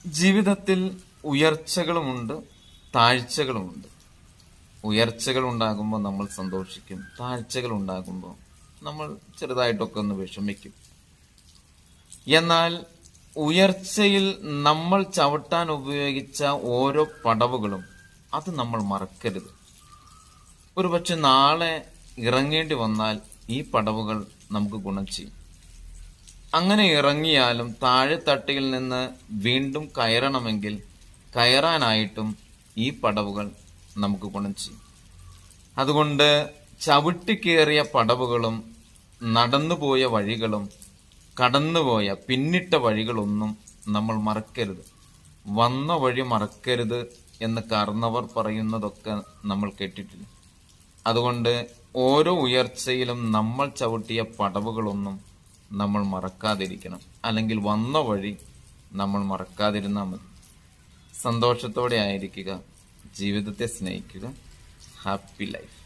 ജീവിതത്തിൽ ഉയർച്ചകളുമുണ്ട്, താഴ്ചകളുമുണ്ട്. ഉയർച്ചകൾ ഉണ്ടാകുമ്പോൾ നമ്മൾ സന്തോഷിക്കും, താഴ്ചകൾ ഉണ്ടാകുമ്പോൾ നമ്മൾ ചെറുതായിട്ടൊക്കെ ഒന്ന് വിഷമിക്കും. എന്നാൽ ഉയർച്ചയിൽ നമ്മൾ ചവിട്ടാൻ ഉപയോഗിച്ച ഓരോ പടവുകളും അത് നമ്മൾ മറക്കരുത്. ഒരുപക്ഷെ നാളെ ഇറങ്ങേണ്ടി വന്നാൽ ഈ പടവുകൾ നമുക്ക് ഗുണം ചെയ്യും. അങ്ങനെ ഇറങ്ങിയാലും താഴെത്തട്ടിയിൽ നിന്ന് വീണ്ടും കയറണമെങ്കിൽ കയറാനായിട്ടും ഈ പടവുകൾ നമുക്ക് ഗുണം ചെയ്യും. അതുകൊണ്ട് ചവിട്ടിക്കേറിയ പടവുകളും നടന്നുപോയ വഴികളും കടന്നുപോയ പിന്നിട്ട വഴികളൊന്നും നമ്മൾ മറക്കരുത്. വന്ന വഴി മറക്കരുത് എന്ന് കാരണവർ പറയുന്നതൊക്കെ നമ്മൾ കേട്ടിട്ടില്ല. അതുകൊണ്ട് ഓരോ ഉയർച്ചയിലും നമ്മൾ ചവിട്ടിയ പടവുകളൊന്നും നമ്മൾ മറക്കാതിരിക്കണം. അല്ലെങ്കിൽ വന്ന വഴി നമ്മൾ മറക്കാതിരുന്നാൽ മതി. സന്തോഷത്തോടെ ആയിരിക്കുക, ജീവിതത്തെ സ്നേഹിക്കുക. Happy life.